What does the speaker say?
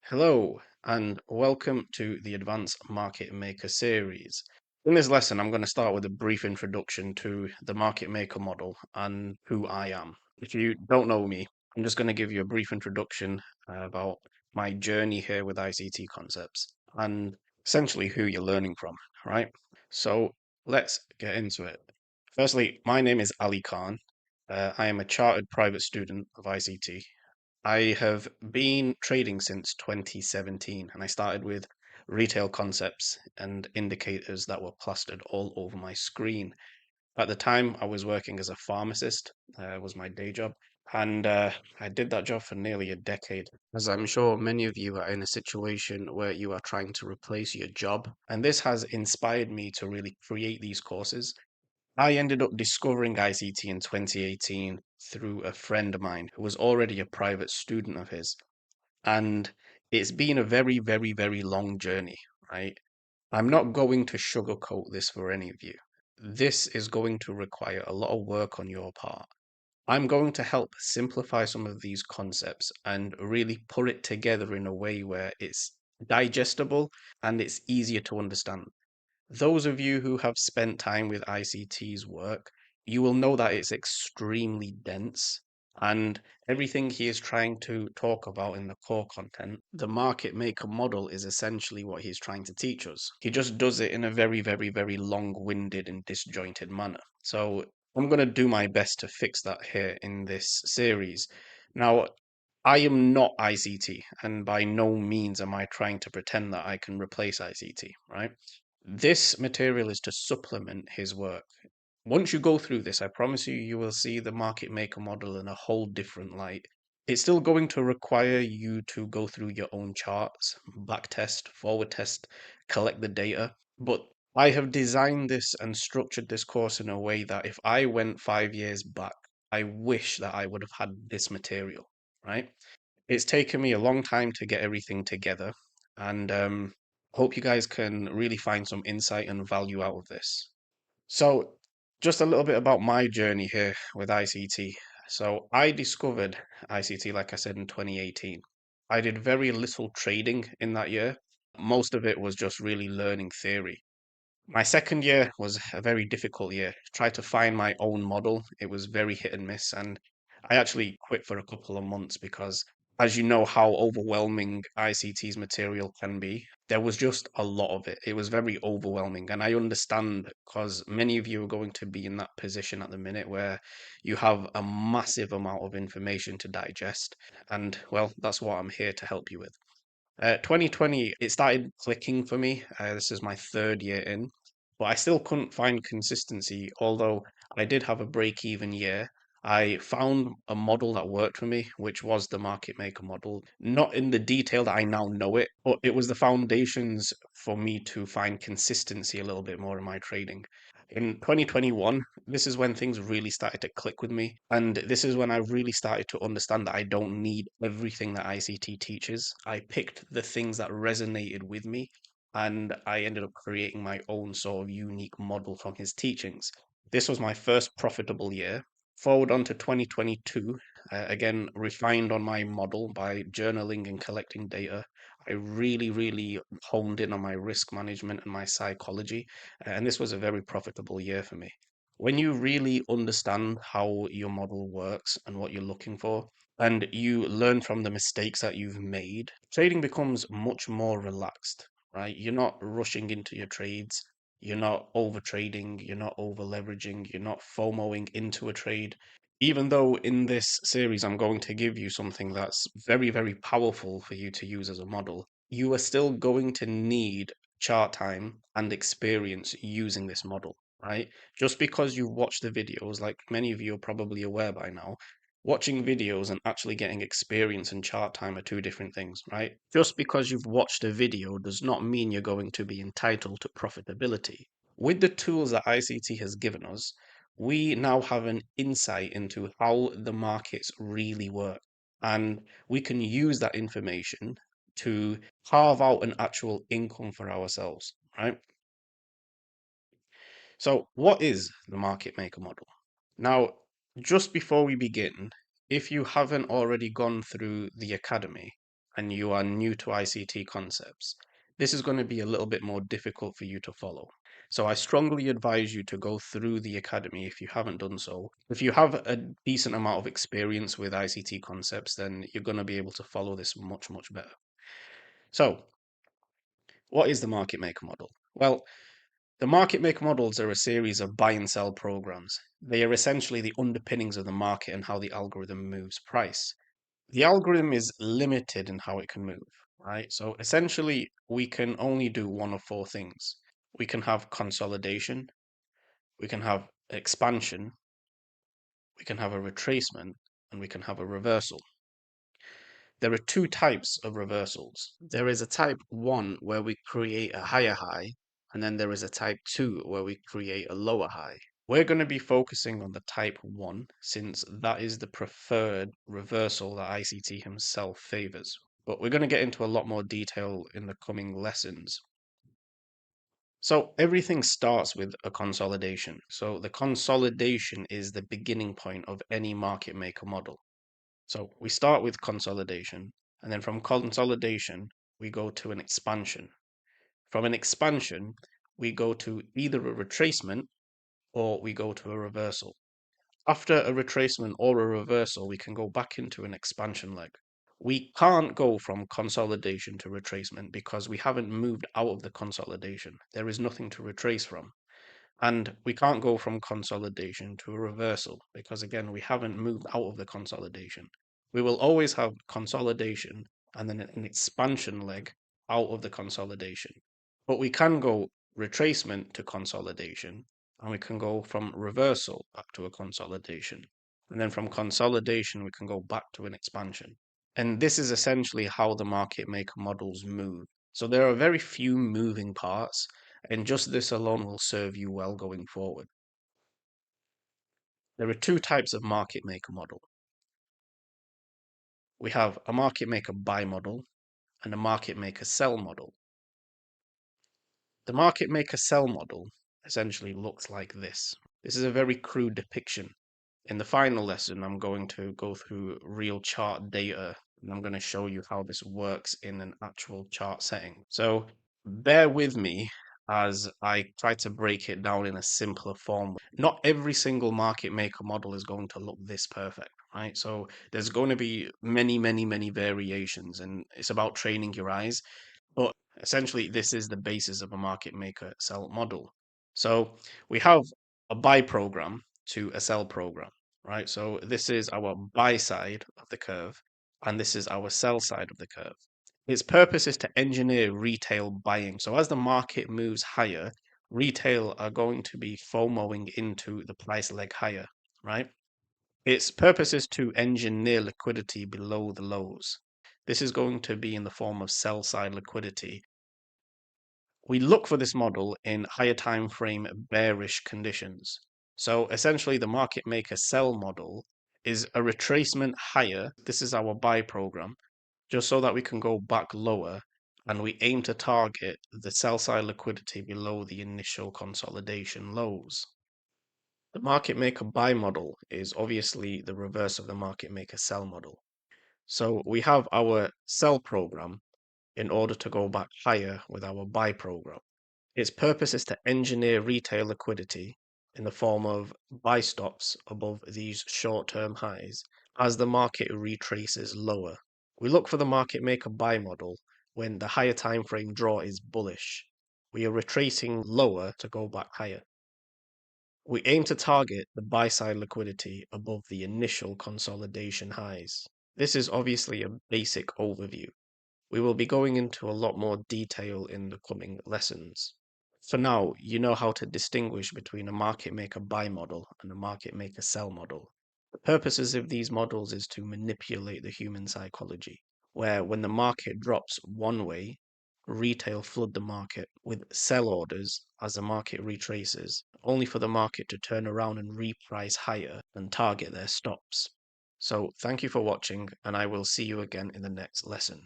Hello, and welcome to the Advanced Market Maker series. In this lesson, I'm going to start with a brief introduction to the market maker model and who I am. If you don't know me, I'm just going to give you a brief introduction about my journey here with ICT concepts and essentially who you're learning from, right? So let's get into it. Firstly, my name is Ali Khan. I am a chartered private student of ICT. I have been trading since 2017, and I started with retail concepts and indicators that were plastered all over my screen. At the time, I was working as a pharmacist, was my day job, and I did that job for nearly a decade. As I'm sure many of you are in a situation where you are trying to replace your job, and this has inspired me to really create these courses. I ended up discovering ICT in 2018 through a friend of mine who was already a private student of his. And it's been a very, very, very long journey, right? I'm not going to sugarcoat this for any of you. This is going to require a lot of work on your part. I'm going to help simplify some of these concepts and really put it together in a way where it's digestible and it's easier to understand. Those of you who have spent time with ICT's work, you will know that it's extremely dense. And everything he is trying to talk about in the core content, the market maker model is essentially what he's trying to teach us. He just does it in a very, very, very long-winded and disjointed manner. So I'm going to do my best to fix that here in this series. Now, I am not ICT, and by no means am I trying to pretend that I can replace ICT, right? This material is to supplement his work. Once you go through this, I promise you, you will see the market maker model in a whole different light. It's still going to require you to go through your own charts, back test, forward test, collect the data. But I have designed this and structured this course in a way that if I went 5 years back, I wish that I would have had this material, right? It's taken me a long time to get everything together, and hope you guys can really find some insight and value out of this. So, just a little bit about my journey here with ICT. So, I discovered ICT, like I said, in 2018. I did very little trading in that year. Most of it was just really learning theory. My second year was a very difficult year. Tried to find my own model. It was very hit and miss, and I actually quit for a couple of months because, as you know, how overwhelming ICT's material can be. There was just a lot of it. It was very overwhelming, and I understand because many of you are going to be in that position at the minute where you have a massive amount of information to digest, and well, that's what I'm here to help you with. 2020, it started clicking for me. This is my third year in, but I still couldn't find consistency. Although I did have a break even year, I found a model that worked for me, which was the market maker model. Not in the detail that I now know it, but it was the foundations for me to find consistency a little bit more in my trading. In 2021, this is when things really started to click with me. And this is when I really started to understand that I don't need everything that ICT teaches. I picked the things that resonated with me, and I ended up creating my own sort of unique model from his teachings. This was my first profitable year. Forward on to 2022, again, refined on my model by journaling and collecting data. I really, really honed in on my risk management and my psychology, and this was a very profitable year for me. When you really understand how your model works and what you're looking for, and you learn from the mistakes that you've made, trading becomes much more relaxed, right? You're not rushing into your trades. You're not over trading. You're not over leveraging. You're not FOMOing into a trade. Even though in this series I'm going to give you something that's very, very powerful for you to use as a model, you are still going to need chart time and experience using this model, right? Just because you've watched the videos, like many of you are probably aware by now, watching videos and actually getting experience and chart time are two different things, right? Just because you've watched a video does not mean you're going to be entitled to profitability. With the tools that ICT has given us, we now have an insight into how the markets really work. And we can use that information to carve out an actual income for ourselves, right? So, what is the market maker model? Now, just before we begin, if you haven't already gone through the academy, and you are new to ICT concepts, this is going to be a little bit more difficult for you to follow. So I strongly advise you to go through the academy if you haven't done so. If you have a decent amount of experience with ICT concepts, then you're going to be able to follow this much, much better. So, what is the market maker model? Well, the market maker models are a series of buy and sell programs. They are essentially the underpinnings of the market and how the algorithm moves price. The algorithm is limited in how it can move, right? So essentially, we can only do one of four things. We can have consolidation, we can have expansion, we can have a retracement, and we can have a reversal. There are two types of reversals. There is a type 1 where we create a higher high, and then there is a type 2 where we create a lower high. We're going to be focusing on the type 1 since that is the preferred reversal that ICT himself favors. But we're going to get into a lot more detail in the coming lessons. So everything starts with a consolidation. So the consolidation is the beginning point of any market maker model. So we start with consolidation, and then from consolidation, we go to an expansion. From an expansion, we go to either a retracement or we go to a reversal. After a retracement or a reversal, we can go back into an expansion leg. We can't go from consolidation to retracement because we haven't moved out of the consolidation. There is nothing to retrace from. And we can't go from consolidation to a reversal because, again, we haven't moved out of the consolidation. We will always have consolidation and then an expansion leg out of the consolidation. But we can go retracement to consolidation, and we can go from reversal back to a consolidation. And then from consolidation, we can go back to an expansion. And this is essentially how the market maker models move. So there are very few moving parts, and just this alone will serve you well going forward. There are two types of market maker model. We have a market maker buy model and a market maker sell model. The market maker sell model essentially looks like this. This is a very crude depiction. In the final lesson, I'm going to go through real chart data and I'm going to show you how this works in an actual chart setting. So bear with me as I try to break it down in a simpler form. Not every single market maker model is going to look this perfect, right? So there's going to be many, many, many variations, and it's about training your eyes. But essentially, this is the basis of a market maker sell model. So we have a buy program to a sell program, right? So this is our buy side of the curve, and this is our sell side of the curve. Its purpose is to engineer retail buying. So as the market moves higher, retail are going to be FOMOing into the price leg higher, right? Its purpose is to engineer liquidity below the lows. This is going to be in the form of sell side liquidity. We look for this model in higher time frame bearish conditions. So essentially the market maker sell model is a retracement higher. This is our buy program, just so that we can go back lower, and we aim to target the sell side liquidity below the initial consolidation lows. The market maker buy model is obviously the reverse of the market maker sell model. So we have our sell program in order to go back higher with our buy program. Its purpose is to engineer retail liquidity in the form of buy stops above these short-term highs as the market retraces lower. We look for the market maker buy model when the higher time frame draw is bullish. We are retracing lower to go back higher. We aim to target the buy side liquidity above the initial consolidation highs. This is obviously a basic overview. We will be going into a lot more detail in the coming lessons. For now, you know how to distinguish between a market maker buy model and a market maker sell model. The purposes of these models is to manipulate the human psychology, where when the market drops one way, retail flood the market with sell orders as the market retraces, only for the market to turn around and reprice higher and target their stops. So thank you for watching, and I will see you again in the next lesson.